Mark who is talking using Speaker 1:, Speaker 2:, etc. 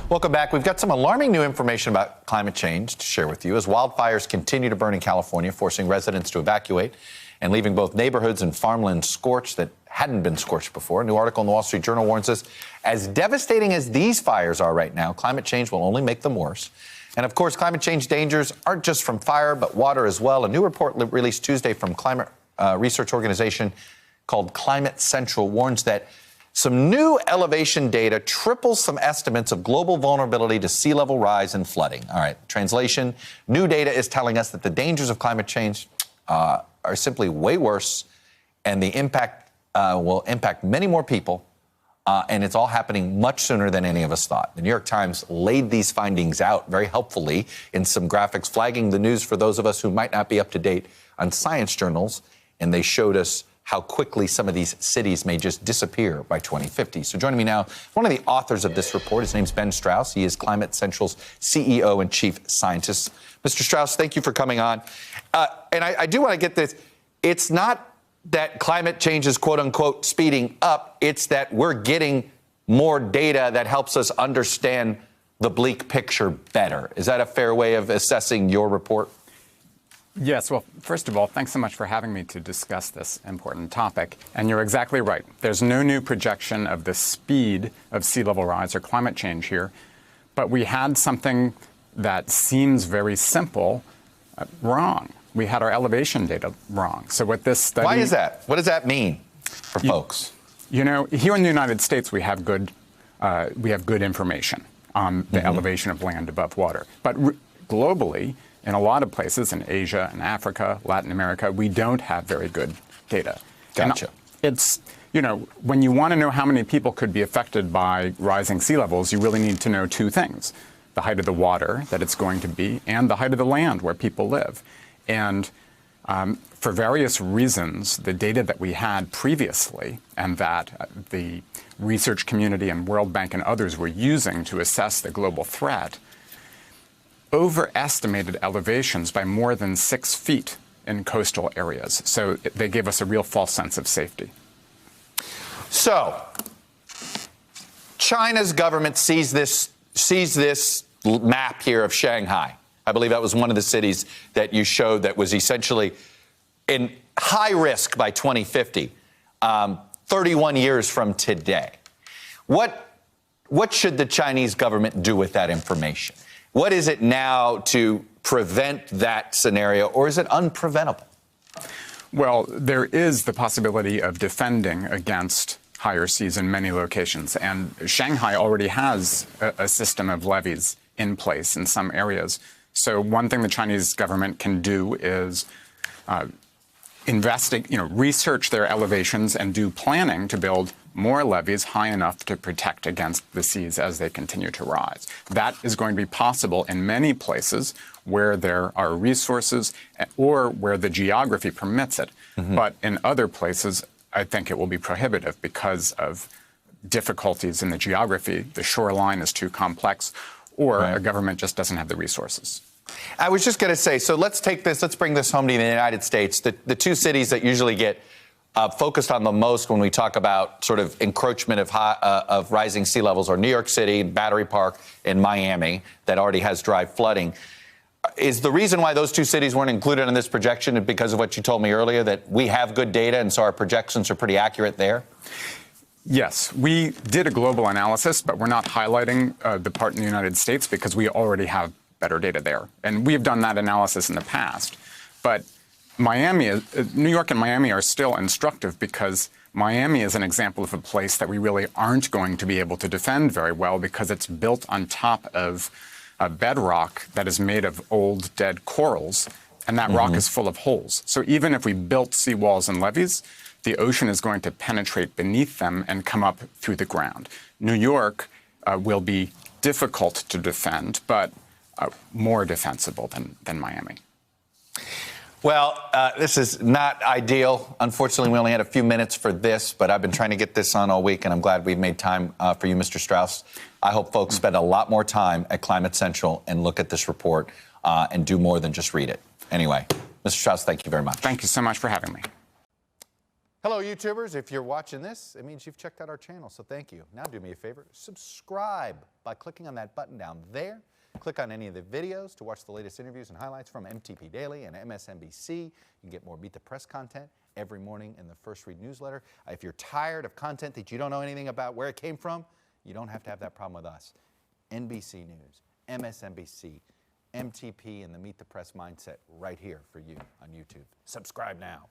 Speaker 1: Welcome back. We've got some alarming new information about climate change to share with you as wildfires continue to burn in California, forcing residents to evacuate and leaving both neighborhoods and farmland scorched that hadn't been scorched before. A new article in the Wall Street Journal warns us, as devastating as these fires are right now, climate change will only make them worse. And of course, climate change dangers aren't just from fire, but water as well. A new report released Tuesday from climate research organization called Climate Central warns that some new elevation data triples some estimates of global vulnerability to sea level rise and flooding. All right, translation, new data is telling us that the dangers of climate change are simply way worse, and the impact will impact many more people, and it's all happening much sooner than any of us thought. The New York Times laid these findings out very helpfully in some graphics, flagging the news for those of us who might not be up to date on science journals, and they showed us how quickly some of these cities may just disappear by 2050. So joining me now, one of the authors of this report, his name's Ben Strauss. He is Climate Central's CEO and chief scientist. Mr. Strauss, thank you for coming on. And I do want to get this. It's not that climate change is, quote unquote, speeding up. It's that we're getting more data that helps us understand the bleak picture better. Is that a fair way of assessing your report?
Speaker 2: Yes. Well, first of all, thanks so much for having me to discuss this important topic. And you're exactly right. There's no new projection of the speed of sea level rise or climate change here. But we had something that seems very simple wrong. We had our elevation data wrong. So what this study...
Speaker 1: Why is that? What does that mean for folks?
Speaker 2: You know, here in the United States, we have good information on the elevation of land above water. But globally, in a lot of places, in Asia and Africa, Latin America, we don't have very good data.
Speaker 1: Gotcha.
Speaker 2: And it's, you know, when you want to know how many people could be affected by rising sea levels, you really need to know two things: the height of the water that it's going to be and the height of the land where people live. And for various reasons, the data that we had previously and that the research community and World Bank and others were using to assess the global threat overestimated elevations by more than 6 feet in coastal areas. So they gave us a real false sense of safety.
Speaker 1: So China's government sees this map here of Shanghai. I believe that was one of the cities that you showed that was essentially in high risk by 2050, 31 years from today. What should the Chinese government do with that information? What is it now to prevent that scenario, or is it unpreventable?
Speaker 2: Well, there is the possibility of defending against higher seas in many locations, and Shanghai already has a system of levees in place in some areas. So one thing the Chinese government can do is research their elevations and do planning to build more levees high enough to protect against the seas as they continue to rise. That is going to be possible in many places where there are resources or where the geography permits it. But in other places, I think it will be prohibitive because of difficulties in the geography. The shoreline is too complex, or a government just doesn't have the resources.
Speaker 1: I was just going to say, so let's bring this home to the United States. The two cities that usually get focused on the most when we talk about sort of encroachment of rising sea levels are New York City, Battery Park, and Miami that already has dry flooding. Is the reason why those two cities weren't included in this projection because of what you told me earlier, that we have good data and so our projections are pretty accurate there?
Speaker 2: Yes, we did a global analysis, but we're not highlighting the part in the United States because we already have better data there. And we have done that analysis in the past. But New York and Miami are still instructive because Miami is an example of a place that we really aren't going to be able to defend very well because it's built on top of a bedrock that is made of old dead corals, and that rock is full of holes. So even if we built seawalls and levees, the ocean is going to penetrate beneath them and come up through the ground. New York will be difficult to defend, but more defensible than Miami.
Speaker 1: Well, this is not ideal. Unfortunately, we only had a few minutes for this, but I've been trying to get this on all week, and I'm glad we've made time for you, Mr. Strauss. I hope folks spend a lot more time at Climate Central and look at this report and do more than just read it. Anyway, Mr. Strauss, thank you very much.
Speaker 2: Thank you so much for having me.
Speaker 1: Hello, YouTubers. If you're watching this, it means you've checked out our channel, so thank you. Now do me a favor, subscribe by clicking on that button down there. Click on any of the videos to watch the latest interviews and highlights from MTP Daily and MSNBC. You can get more Meet the Press content every morning in the First Read newsletter. If you're tired of content that you don't know anything about where it came from, you don't have to have that problem with us. NBC News, MSNBC, MTP, and the Meet the Press mindset right here for you on YouTube. Subscribe now.